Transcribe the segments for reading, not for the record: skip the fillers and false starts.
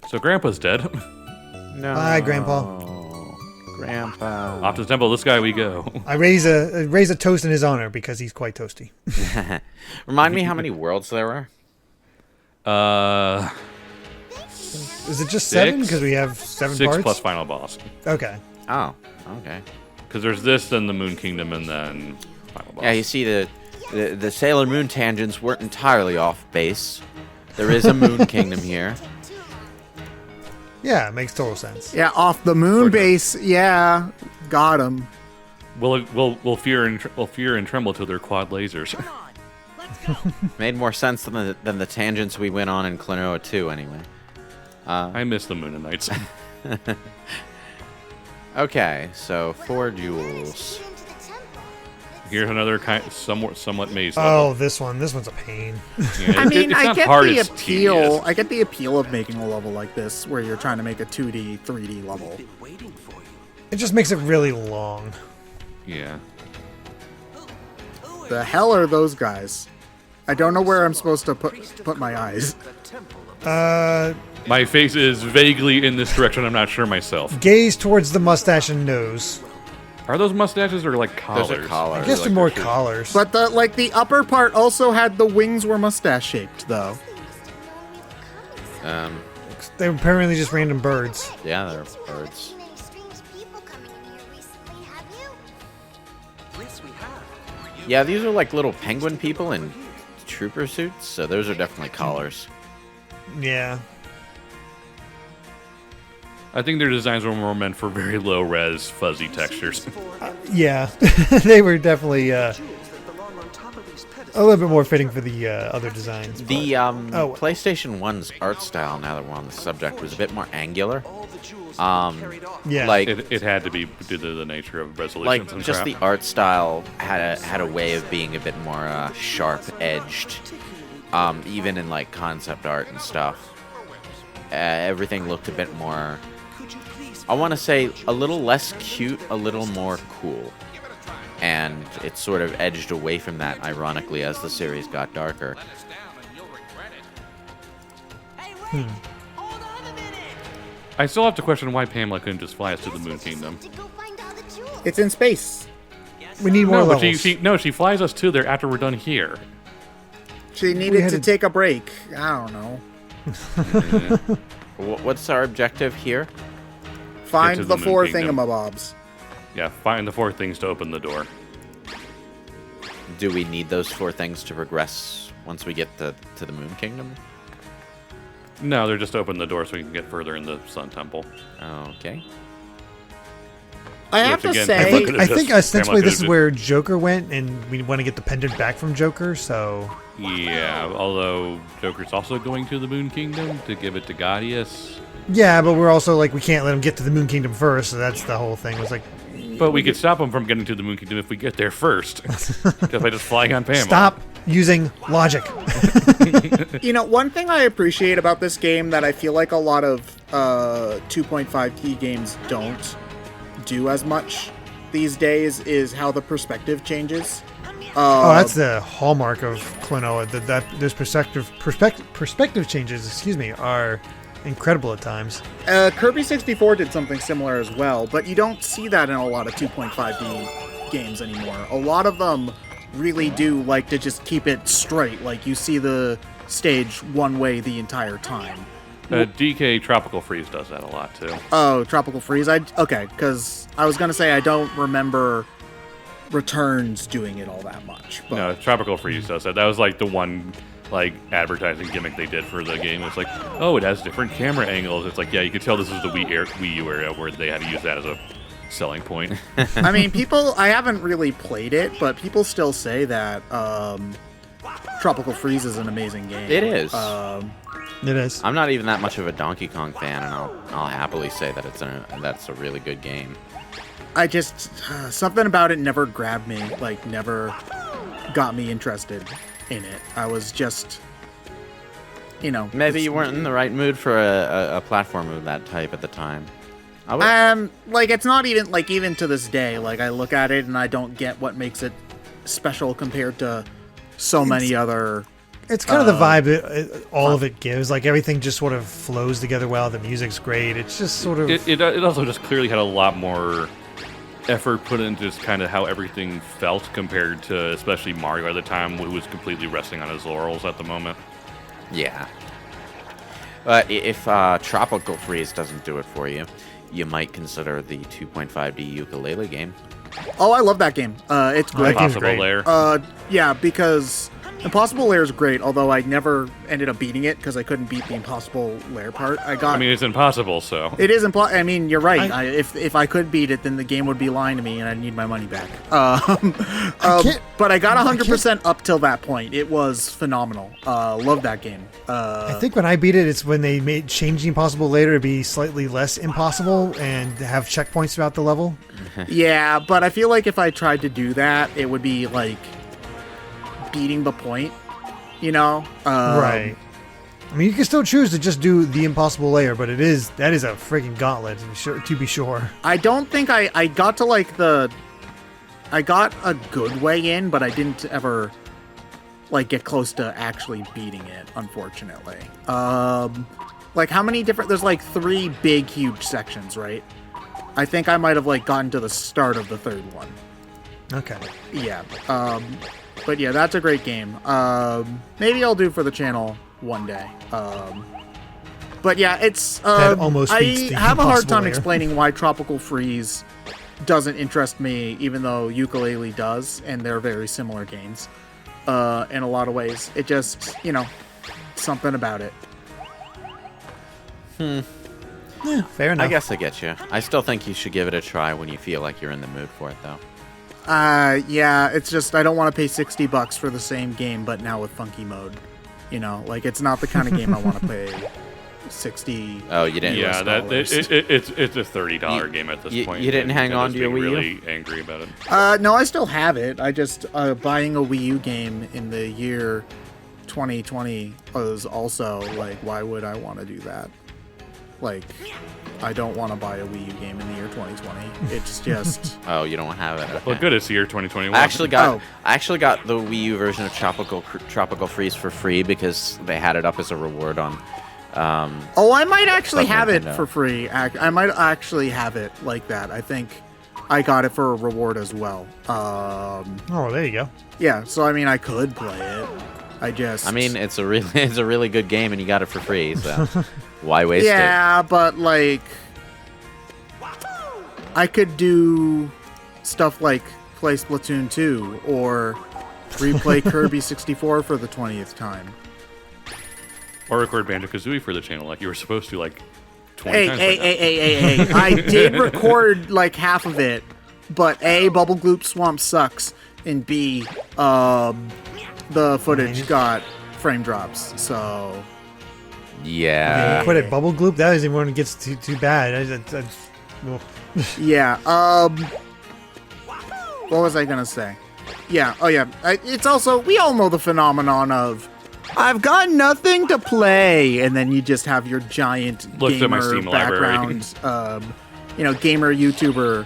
So Grandpa's dead. No. Bye, Grandpa. Grandpa. Off to the temple. This guy we go. I raise a toast in his honor because he's quite toasty. Remind me how many worlds there were? Is it just 7? Six? Because we have 7 6 parts? plus final boss. Okay. Oh, okay. Because there's this, then the Moon Kingdom, and then final boss. Yeah, you see the Sailor Moon tangents weren't entirely off base. There is a Moon Kingdom here. Yeah, it makes total sense. Yeah, off the moon base. Yeah, got him. We'll fear and tremble to their quad lasers. Made more sense than the tangents we went on in Klonoa 2, anyway. I miss the Moonanites. Okay, so 4 jewels. Here's another somewhat maze Oh, level. this one's a pain. Yeah, I mean, it's I not get hard, the it's appeal. tedious. I get the appeal of making a level like this, where you're trying to make a 2D, 3D level. It just makes it really long. Yeah. The hell are those guys? I don't know where I'm supposed to put my eyes. My face is vaguely in this direction. I'm not sure myself. Gaze towards the mustache and nose. Are those mustaches or like collars? Those are collars. I guess Like they're more their shoes. collars. But the upper part also had the wings were mustache shaped though. They're apparently just random birds. Yeah, they're birds. Yeah, these are like little penguin people in trooper suits, so those are definitely collars. Yeah. I think their designs were more meant for very low res, fuzzy textures. Yeah. They were definitely a little bit more fitting for the other designs. The Oh. PlayStation 1's art style, now that we're on the subject, was a bit more angular. Yeah. Like, It had to be due to the nature of resolutions like and just crap. the art style had a way of being a bit more sharp edged, even in like concept art and stuff. Everything looked a bit more, I want to say, a little less cute, a little more cool, and it sort of edged away from that, ironically, as the series got darker. I still have to question why Pamela couldn't just fly us to the Moon Kingdom. It's in space. We need more No, but levels. she flies us to there after we're done here. She needed had to to- take a break. I don't know. What's our objective here? Find to the the Moon 4 Kingdom. thingamabobs. Yeah, find the 4 things to open the door. Do we need those 4 things to progress once we get to the Moon Kingdom? No, they're just open the door so we can get further in the Sun Temple. Okay. I have Which to again, say, Pamela could've I just- think ostensibly Pamela this is could've where Joker went, and we want to get the pendant back from Joker, so... Yeah, although Joker's also going to the Moon Kingdom to give it to Gaudius. Yeah, but we're also like, we can't let him get to the Moon Kingdom first, so that's the whole thing. It was like, But we could stop him from getting to the Moon Kingdom if we get there first. Just by just flying on Pamela. stop using logic. you know, one thing I appreciate about this game that I feel like a lot of 2.5D games don't do as much these days is how the perspective changes. Oh, that's the hallmark of Klonoa. That those perspective changes, are incredible at times. Kirby 64 did something similar as well, but you don't see that in a lot of 2.5D games anymore. A lot of them really do like to just keep it straight, like you see the stage one way the entire time. DK Tropical Freeze does that a lot too. Oh, Tropical Freeze. Okay, because I was gonna say I don't remember Returns doing it all that much. But No, Tropical Freeze does that. That was like the one like advertising gimmick they did for the game. It's like, oh, it has different camera angles. It's like, yeah, you could tell this is the Wii U era where they had to use that as a selling point. I mean, I haven't really played it, but people still say that Tropical Freeze is an amazing game. It is. It is. I'm not even that much of a Donkey Kong fan, and I'll happily say that that's a really good game. I just something about it never grabbed me, like never got me interested in it. I was just, Maybe you weren't in the right mood for a platform of that type at the time. like it's not even to this day. Like I look at it and I don't get what makes it special compared to so many other It's kind of the vibe all of it gives. Like everything just sort of flows together well. The music's great. It's just sort of. It also just clearly had a lot more effort put into just kind of how everything felt compared to especially Mario at the time, who was completely resting on his laurels at the moment. Yeah. But if Tropical Freeze doesn't do it for you, you might consider the 2.5D ukulele game. Oh, I love that game. It's great. Impossible great. Lair. Yeah, because Impossible Lair is great, although I never ended up beating it because I couldn't beat the Impossible Lair part. I mean, it's impossible, so. It is I mean, you're right. If I could beat it, then the game would be lying to me, and I'd need my money back. But I got 100% up till that point. It was phenomenal. Love that game. I think when I beat it, it's when they made changing Impossible later to be slightly less impossible and have checkpoints throughout the level. Yeah, but I feel like if I tried to do that, it would be like beating the point, you know? Right. I mean, you can still choose to just do the impossible layer, but that is a freaking gauntlet, to be sure. I don't think I got to like I got a good way in, but I didn't ever like get close to actually beating it, unfortunately. Like how many different, there's like 3 big, huge sections, right? I think I might have like gotten to the start of the 3rd one. Okay. Yeah. But yeah, that's a great game. Maybe I'll do for the channel one day. But yeah, it's. That almost beats I the have a hard impossible time layer. explaining why Tropical Freeze doesn't interest me, even though Yooka-Laylee does, and they're very similar games in a lot of ways. It just, something about it. Yeah, fair enough. I guess I get you. I still think you should give it a try when you feel like you're in the mood for it, though. Yeah, it's just I don't want to pay $60 for the same game, but now with funky mode. Like it's not the kind of game I want to pay 60. Oh, you didn't. Yeah, it's a $30 game at this you point. you didn't hang on Nintendo's to your being Wii U? really angry about it. No, I still have it. I just buying a Wii U game in the year 2020 was also like, why would I want to do that? Like, I don't want to buy a Wii U game in the year 2020. It's just. Oh, you don't have it. Okay. Well, good, it's the year 2021. I actually got the Wii U version of Tropical Freeze for free because they had it up as a reward on. Oh, I might actually Club have it Nintendo. for free. I might actually have it like that. I think I got it for a reward as well. Oh, there you go. Yeah, so I mean, I could play it. I mean, it's a really good game, and you got it for free. So why waste it? yeah, but like, I could do stuff like play Splatoon 2 or replay Kirby 64 for the 20th time. Or record Banjo-Kazooie for the channel like you were supposed to, like, 20 times right now. Hey. I did record like half of it, but A, Bubble Gloop Swamp sucks, and B, the footage got frame drops, so. Yeah. Quit it, Bubble Gloop. That isn't when it gets too bad. Yeah, what was I gonna say? Yeah, oh yeah, it's also, we all know the phenomenon of, I've got nothing to play, and then you just have your giant Looked at my gamer Steam library. background, gamer YouTuber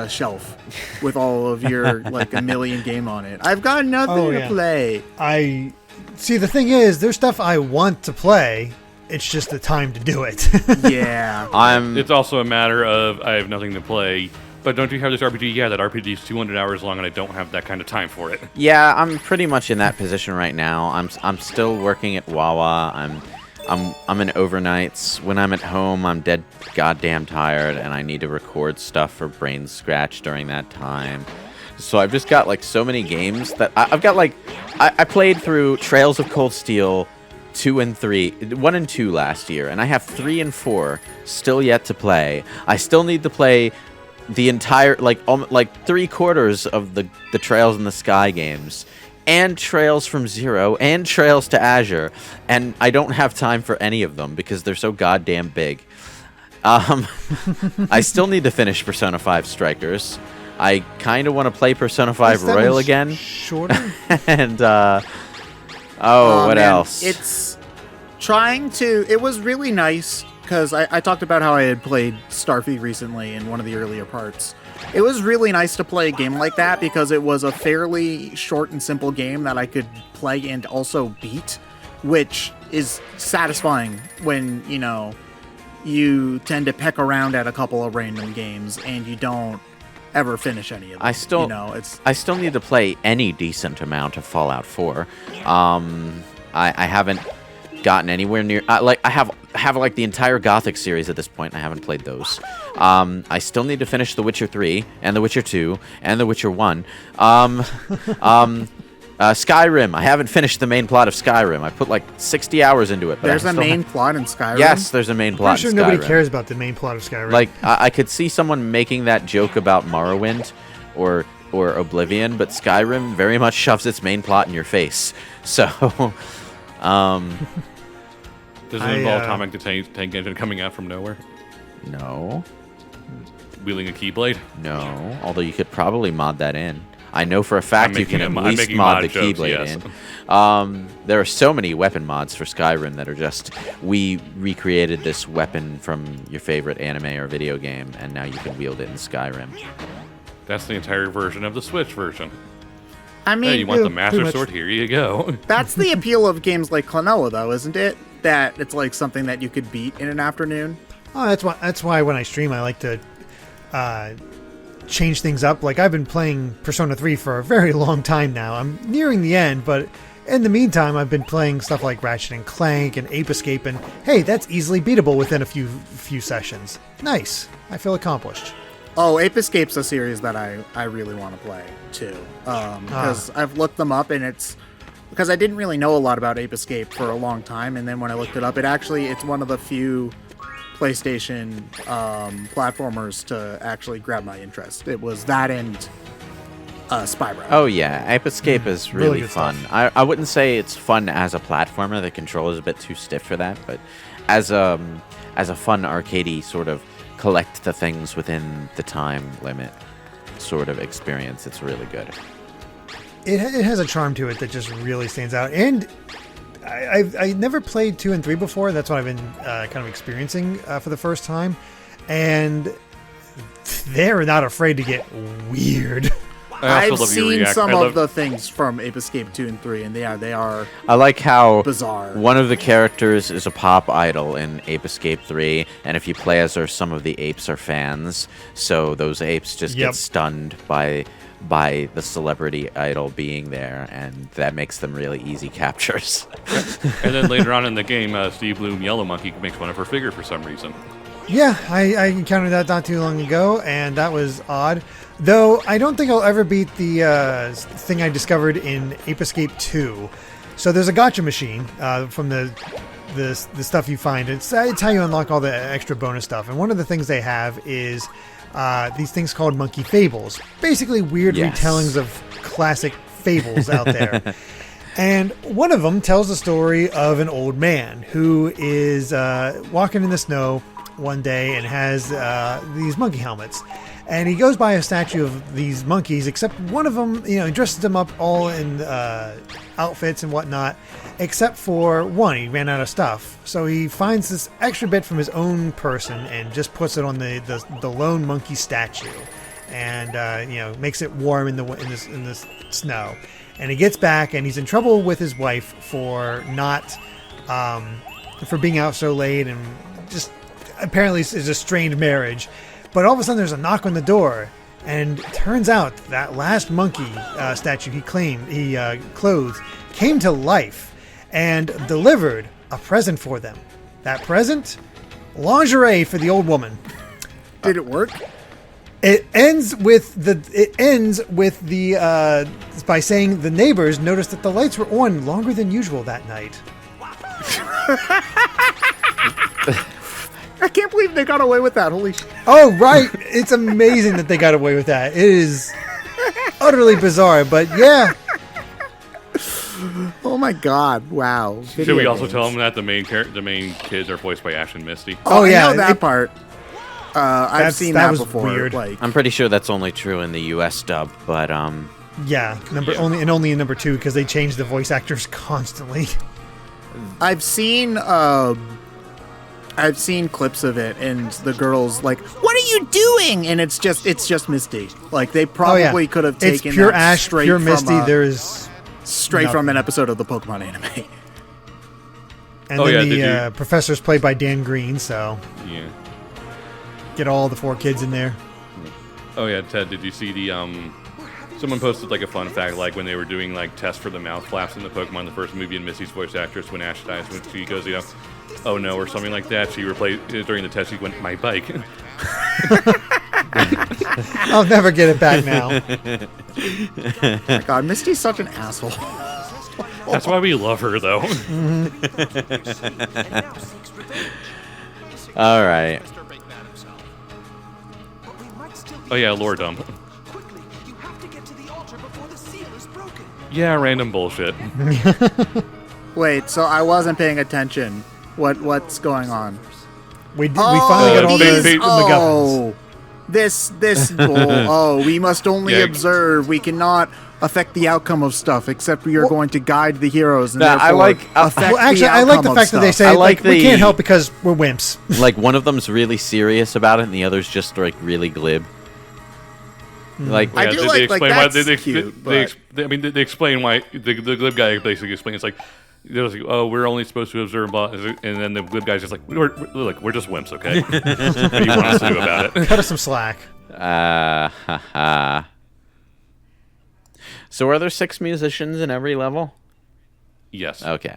shelf with all of your, like, a million game on it. I've got nothing to play. I see. The thing is, there's stuff I want to play. It's just the time to do it. Yeah. It's also a matter of I have nothing to play, but don't you have this RPG? Yeah, that RPG is 200 hours long, and I don't have that kind of time for it. Yeah, I'm pretty much in that position right now. I'm still working at Wawa. I'm in overnights. When I'm at home, I'm dead goddamn tired, and I need to record stuff for BrainScratch during that time. So I've just got like so many games that I've got like I played through Trails of Cold Steel 2 and 3, 1 and 2 last year, and I have 3 and 4 still yet to play. I still need to play the entire like 3/4 of the Trails in the Sky games, and Trails from Zero, and Trails to Azure, and I don't have time for any of them because they're so goddamn big. I still need to finish Persona 5 Strikers. I kind of want to play Persona 5 Royal again. Shorter. And what else? It's trying to. It was really nice because I talked about how I had played Starfy recently in one of the earlier parts, It was really nice to play a game like that because it was a fairly short and simple game that I could play and also beat, which is satisfying when, you tend to peck around at a couple of random games and you don't ever finish any of them. I still need to play any decent amount of Fallout 4. I haven't gotten anywhere near. I have like the entire Gothic series at this point. And I haven't played those. I still need to finish The Witcher 3 and The Witcher 2 and The Witcher 1. Skyrim. I haven't finished the main plot of Skyrim. I put like 60 hours into it. But there's a main plot in Skyrim? Yes, there's a main plot in Skyrim. I'm sure nobody cares about the main plot of Skyrim. Like, I could see someone making that joke about Morrowind or Oblivion, but Skyrim very much shoves its main plot in your face. So, Does it involve Atomic the Tank Engine coming out from nowhere? No. Wielding a Keyblade? No. Although you could probably mod that in. I know for a fact you can at least mod the Keyblade in. There are so many weapon mods for Skyrim that are just, we recreated this weapon from your favorite anime or video game, and now you can wield it in Skyrim. That's the entire version of the Switch version. I mean, hey, you want the Master Sword? Here you go. That's the appeal of games like Klonoa, though, isn't it? That it's like something that you could beat in an afternoon. Oh, that's why when I stream, I like to change things up. Like, I've been playing Persona 3 for a very long time now. I'm nearing the end, but in the meantime, I've been playing stuff like Ratchet and Clank and Ape Escape, and hey, that's easily beatable within a few sessions. Nice. I feel accomplished. Oh, Ape Escape's a series that I really want to play, too. Because I've looked them up, and it's... Because I didn't really know a lot about Ape Escape for a long time, and then when I looked it up, it's one of the few PlayStation platformers to actually grab my interest. It was that and Spyro. Oh yeah, Ape Escape is really fun. Stuff. I wouldn't say it's fun as a platformer. The controller is a bit too stiff for that, but as a fun arcadey sort of collect the things within the time limit sort of experience, it's really good. It has a charm to it that just really stands out, and I never played 2 and 3 before. That's what I've been kind of experiencing for the first time, and they're not afraid to get weird. I've seen some of the things from Ape Escape 2 and 3, and they are I like how bizarre. One of the characters is a pop idol in Ape Escape 3, and if you play as her, some of the apes are fans, so those apes just get stunned by the celebrity idol being there, and that makes them really easy captures. And then later on in the game, Steve Bloom Yellow Monkey makes fun of her figure for some reason. Yeah, I encountered that not too long ago, and that was odd. Though I don't think I'll ever beat the thing I discovered in Ape Escape 2. So there's a gacha machine from the stuff you find. It's how you unlock all the extra bonus stuff. And one of the things they have is these things called monkey fables. Basically weird retellings of classic fables out there. And one of them tells the story of an old man who is walking in the snow one day and has these monkey helmets. And he goes by a statue of these monkeys, except one of them, he dresses them up all in outfits and whatnot, except for one. He ran out of stuff. So he finds this extra bit from his own person and just puts it on the lone monkey statue. And, makes it warm in the snow. And he gets back and he's in trouble with his wife for not, for being out so late and just apparently it's a strained marriage. But all of a sudden, there's a knock on the door, and it turns out that last monkey statue he clothed came to life and delivered a present for them. That present, lingerie for the old woman. Did it work? It ends with by saying the neighbors noticed that the lights were on longer than usual that night. I can't believe they got away with that. Holy shit. Oh, right. It's amazing that they got away with that. It is utterly bizarre, but yeah. Oh my god. Wow. Should we also tell them that the main kids are voiced by Ash and Misty? Oh yeah. I know that part. I've seen that before. Weird. I'm pretty sure that's only true in the US dub, but yeah, only in number 2 because they change the voice actors constantly. I've seen I've seen clips of it, and the girl's like, "What are you doing?" And it's just Misty. Like they probably could have taken it's pure that Ash, straight pure from Misty. a- There is straight from nothing. an episode of the Pokemon anime. And Oh, then yeah, the professor's played by Dan Green, so Yeah. get all the 4 kids in there. Oh yeah, Ted, did you see the someone posted like a fun fact, like when they were doing like tests for the mouth flaps in the Pokemon the first movie, and Missy's voice actress, when Ash dies, when she goes, oh no, or something like that, she replaced during the test, she went, my bike. I'll never get it back now. Oh my God, Misty's such an asshole. That's why we love her, though. All right. Oh yeah, lore dump. Yeah, random bullshit. Wait, so I wasn't paying attention. What's going on? We finally got all these- the MacGuffins. This we must only Yeah. observe. We cannot affect the outcome of stuff, except we are going to guide the heroes and Nah, I therefore like- affect Well, actually, the I like outcome the of fact that they stuff. say I like we the- can't help because we're wimps. Like one of them's really serious about it, and the other's just like really glib. Like I do they like explain that's why cute, they explain why the glib guy basically explains like, they're like, oh, we're only supposed to observe, and then the glib guy's just like, we're just wimps, okay? What do you want us to do about it? Cut us some slack. So are there 6 musicians in every level? Yes. Okay.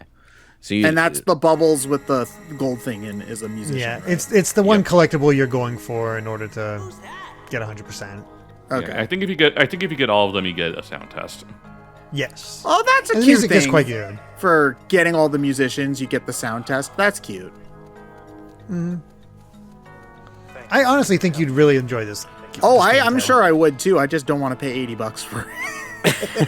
So you, And that's the bubbles with the gold thing in is a musician. Yeah, right? it's the one Yep. collectible you're going for in order to get 100%. Okay. Yeah, I think if you get all of them, you get a sound test. Yes. Oh, that's a And the cute music thing. is quite good. For getting all the musicians, you get the sound test. That's cute. I honestly think you'd really enjoy this. Oh, this game, I'm Ted. sure I would too. I just don't want to pay $80 for it.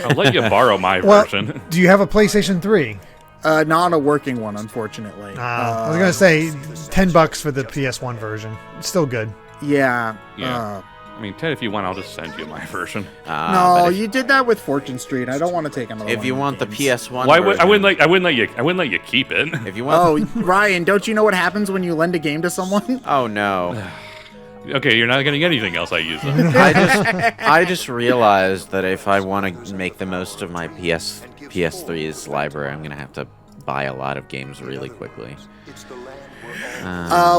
I'll let you borrow my Well, version. do you have a PlayStation 3? Not a working one, unfortunately. I was gonna say $10 for the PS1 version. It's still good. Yeah. Yeah. I mean, Ted, if you want, I'll just send you my version. No, but you did that with Fortune Street. I don't want to take another if one you of want the games. PS1, Why would I version- wouldn't let you keep it. If you want, Oh, Ryan, don't you know what happens when you lend a game to someone? oh no. Okay, you're not getting anything else I use. Then. I just realized that if I want to make the most of my PS3's library, I'm gonna have to buy a lot of games really quickly.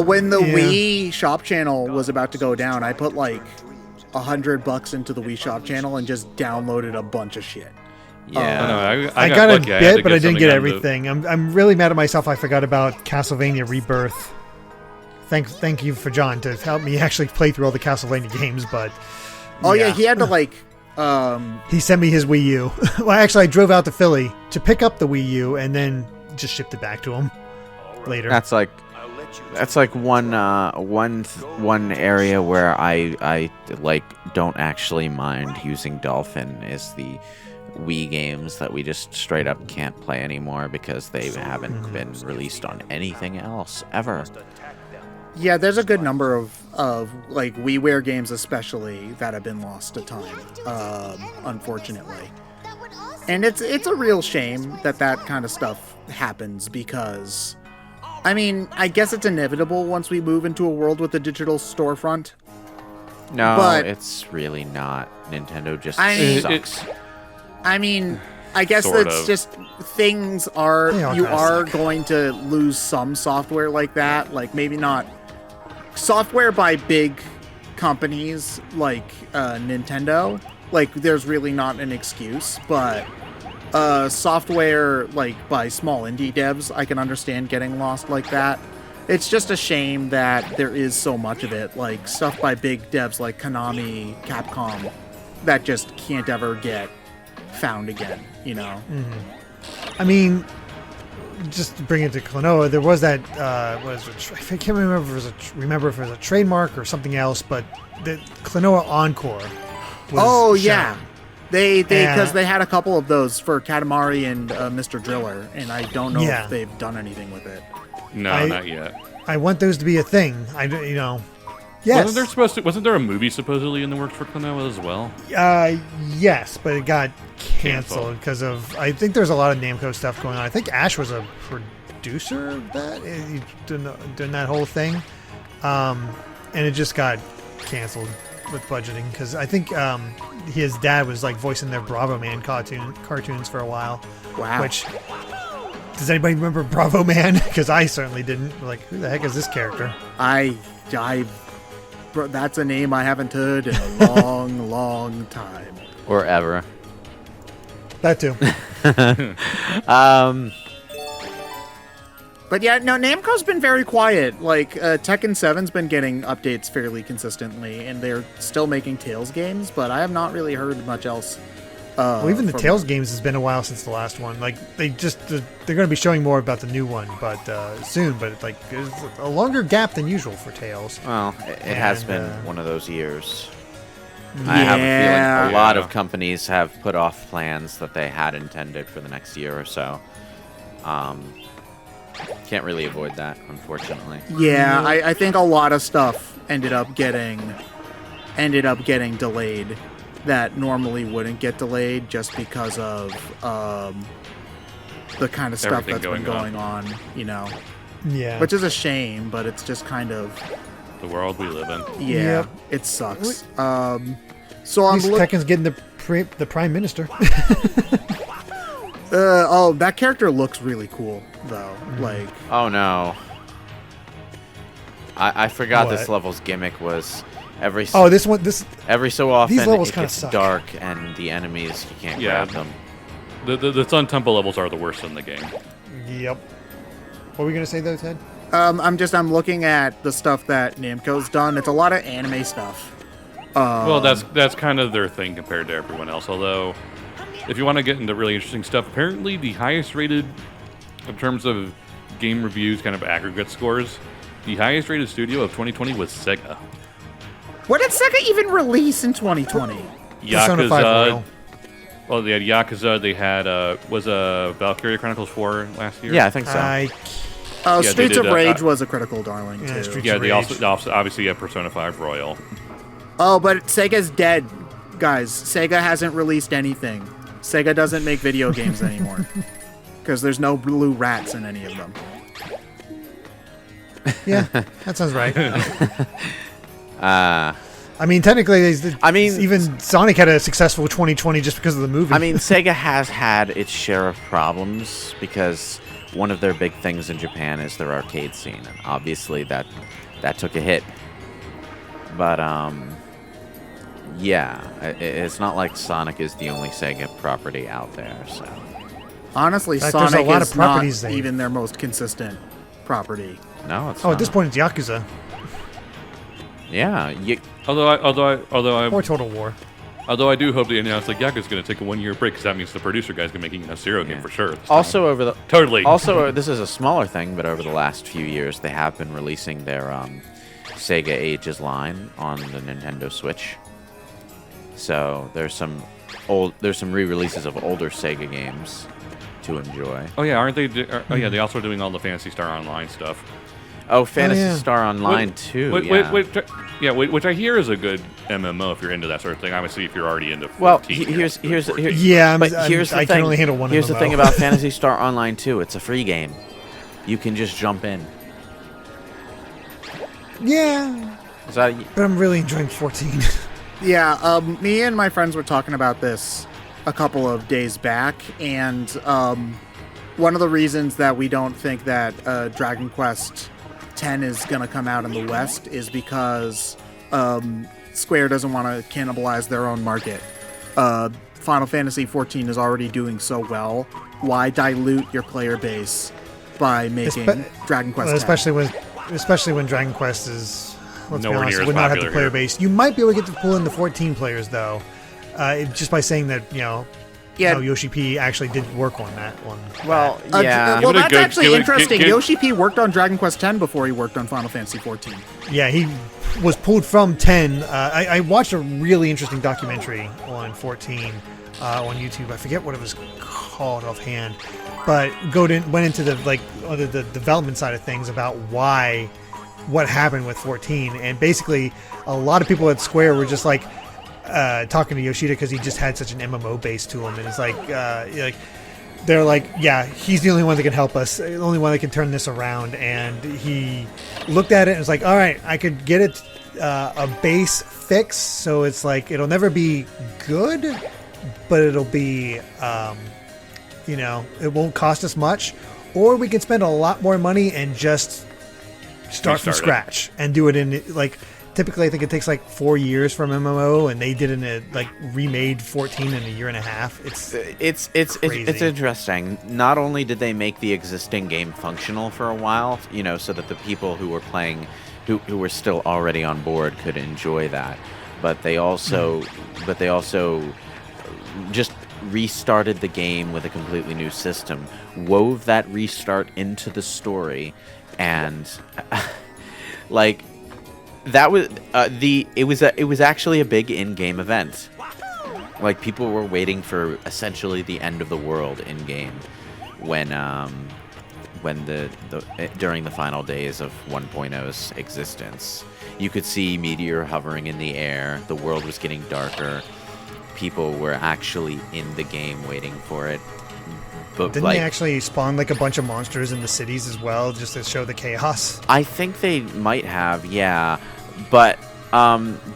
When the Yeah. Wii Shop channel was about to go down, I put like $100 into the Wii Shop channel and just downloaded a bunch of shit. Yeah. No, I got a lucky. I had to bit, but I didn't something get on everything. I'm really mad at myself. I forgot about Castlevania Rebirth. Thank you for John to help me actually play through all the Castlevania games, but Oh yeah, he had to like he sent me his Wii U. Well, actually, I drove out to Philly to pick up the Wii U and then just shipped it back to him later. That's like one area where I like don't actually mind using Dolphin is the Wii games that we just straight up can't play anymore because they haven't been released on anything else ever. yeah, there's a good number of like WiiWare games especially that have been lost to time, unfortunately. And it's a real shame that kind of stuff happens because, I mean, I guess it's inevitable once we move into a world with a digital storefront. No, But- it's really not. Nintendo just I- sucks. I mean, I guess Sort it's of. just things are They all you kinda are suck. going to lose some software like that, like maybe not software by big companies like Nintendo. Like there's really not an excuse, but software like by small indie devs, I can understand getting lost like that. It's just a shame that there is so much of it, like stuff by big devs like Konami, Capcom, that just can't ever get found again, you know? I mean, just to bring it to Klonoa, there was that I can't remember if it was a trademark or something else, but the Klonoa Encore. Was yeah. shown. They Yeah. because they had a couple of those for Katamari and Mr. Driller, and I don't know Yeah. if they've done anything with it. No, not yet. I want those to be a thing. Yes. Wasn't there a movie supposedly in the works for Klonoa as well? Yes, but it got canceled Canceled. because of. I think there's a lot of Namco stuff going on. I think Ash was a producer of that, doing that whole thing, and it just got canceled with budgeting because I think his dad was like voicing their Bravo Man cartoons for a while. Wow. Which, does anybody remember Bravo Man? Because I certainly didn't. Like, who the heck is this character? That's a name I haven't heard in a long, long time. Or ever. That too. But yeah, no, Namco's been very quiet. Like, Tekken 7's been getting updates fairly consistently, and they're still making Tales games, but I have not really heard much else. Well, even the Tales games has been a while since the last one. Like, they're going to be showing more about the new one, but soon. But like, there's a longer gap than usual for Tales. Well, it has been one of those years. Yeah. I have a feeling a lot of companies have put off plans that they had intended for the next year or so. Can't really avoid that, unfortunately. Yeah, I think a lot of stuff ended up getting delayed that normally wouldn't get delayed just because of the kind of stuff Everything that's been going going on, you know. Yeah. Which is a shame, but it's just kind of The world we live in. yeah, Yep. it sucks. So At I'm least Tekken's getting the Prime Minister. that character looks really cool though. Like, Oh no. I forgot What? this level's gimmick was every this so often these levels it kinda gets suck. dark and the enemies you can't Yeah. grab them. The Sun Temple levels are the worst in the game. Yep. What were we gonna say though, Ted? I'm looking at the stuff that Namco's done. It's a lot of anime stuff. Well, that's kind of their thing compared to everyone else. Although, if you want to get into really interesting stuff, apparently the highest rated, in terms of game reviews, kind of aggregate scores, the highest rated studio of 2020 was Sega. What did Sega even release in 2020? Persona 5 Royal. Well, they had Yakuza. They had was Valkyria Chronicles 4 last year. Yeah, I think so. Oh, Yeah, they Streets did, of Rage was a critical darling yeah, too. Streets Yeah, of they Rage. also obviously had Persona 5 Royal. Oh, but Sega's dead, guys. Sega hasn't released anything. Sega doesn't make video games anymore because there's no blue rats in any of them. Yeah, that sounds right. Uh, I mean, technically, even Sonic had a successful 2020 just because of the movie. I mean, Sega has had its share of problems because one of their big things in Japan is their arcade scene, and obviously that took a hit. But yeah, it's not like Sonic is the only Sega property out there. So Honestly, In fact, there's a Sonic lot is of properties not they- even their most consistent property. no, it's oh, not. at this point, it's Yakuza Yeah, Although or Total War. I do hope they announce like Yakuza's going to take a 1 year break because that means the producer guy's going to be making a Zero game Yeah. for sure. this also time. over the Totally. Also, this is a smaller thing, but over the last few years, they have been releasing their Sega Ages line on the Nintendo Switch. So there's some re-releases of older Sega games to enjoy. Oh yeah, aren't they? Yeah, they also doing all the Phantasy Star Online stuff. Oh, Phantasy yeah. Star Online too. Yeah. Which I hear is a good MMO if you're into that sort of thing. Obviously, if you're already into 14. Well, here's Yeah, but here's the I thing. can only handle one Here's the MMO. thing about Phantasy Star Online 2. It's a free game. You can just jump in. Yeah, Is that but I'm really enjoying 14. Yeah, me and my friends were talking about this a couple of days back, and one of the reasons that we don't think that Dragon Quest X is going to come out in the West is because Square doesn't want to cannibalize their own market. Final Fantasy XIV is already doing so well. Why dilute your player base by making Dragon Quest X? especially when Dragon Quest is, let's be Nowhere honest, near as would not have the popular player here. base. You might be able to get to pull in the 14 players though, just by saying that Yoshi P actually did work on that one. well? Well, Yeah. Give it a that's good- actually give it- interesting. give- Yoshi P worked on Dragon Quest X before he worked on Final Fantasy XIV. Yeah, he was pulled from 10. I watched a really interesting documentary on 14 on YouTube. I forget what it was called offhand, but went into the development side of things about what happened with 14, and basically a lot of people at Square were just like talking to Yoshida because he just had such an MMO base to him, and it's like they're like, yeah, he's the only one that can help us, the only one that can turn this around. And he looked at it and was like, all right, I could get it a base fix, so it's like it'll never be good, but it'll be, it won't cost us much, or we can spend a lot more money and just start from scratch and do it in like. Typically, I think it takes like 4 years from MMO, and they did remade 14 in a year and a half. It's interesting. Not only did they make the existing game functional for a while, so that the people who were playing, who were still already on board, could enjoy that, but they also just restarted the game with a completely new system, wove that restart into the story, and like. That was it was actually a big in-game event. Like, people were waiting for essentially the end of the world in game when during the final days of 1.0's existence. You could see meteor hovering in the air. The world was getting darker. People were actually in the game waiting for it. But didn't they actually spawn like a bunch of monsters in the cities as well, just to show the chaos? I think they might have, yeah. But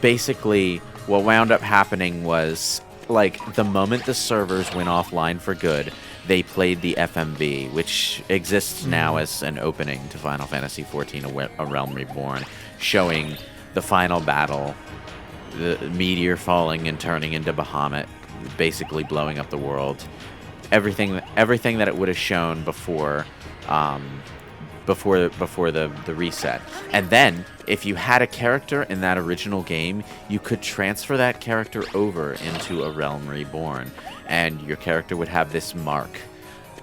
basically, what wound up happening was, like, the moment the servers went offline for good, they played the FMV, which exists now as an opening to Final Fantasy XIV: A Realm Reborn, showing the final battle, the meteor falling and turning into Bahamut, basically blowing up the world. Everything that it would have shown before the reset. And then, if you had a character in that original game, you could transfer that character over into A Realm Reborn, and your character would have this mark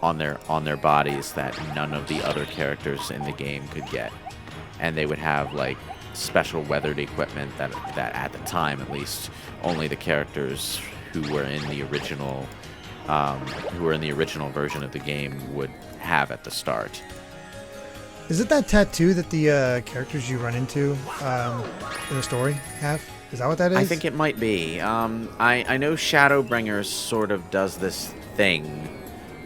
on their bodies that none of the other characters in the game could get. And they would have, like, special weathered equipment that at the time, at least, only the characters who were in the original version of the game would have at the start. Is it that tattoo that the characters you run into in the story have? Is that what that is? I think it might be. I know Shadowbringers sort of does this thing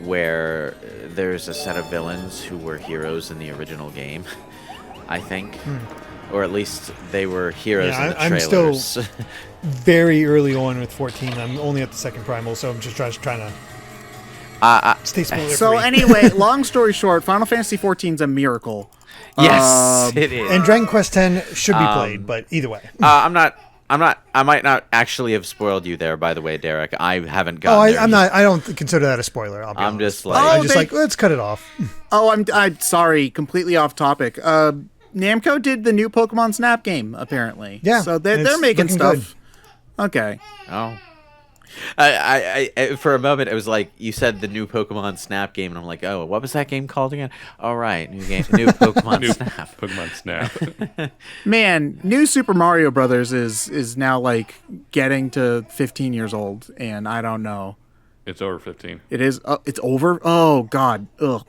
where there's a set of villains who were heroes in the original game, I think. Or at least they were heroes in the trailers. I'm still very early on with 14. I'm only at the second primal, so I'm just trying to stay spoiler free. So anyway, long story short, Final Fantasy XIV is a miracle. Yes, it is. And Dragon Quest X should be played, but either way. I might not actually have spoiled you there, by the way, Derek. I haven't gotten there. I'm not. I don't consider that a spoiler. I'm honest. just like, like, let's cut it off. I'm sorry, completely off topic. Namco did the new Pokemon Snap game, apparently. Yeah, so they're making stuff. Good. Okay. Oh. I for a moment it was like you said the new Pokemon Snap game, and I'm like, oh, what was that game called again? Oh, right, new Pokemon Snap. Pokemon Snap. Man, new Super Mario Brothers is now like getting to 15 years old, and I don't know. It's over 15. It is. It's over. Oh God. Ugh.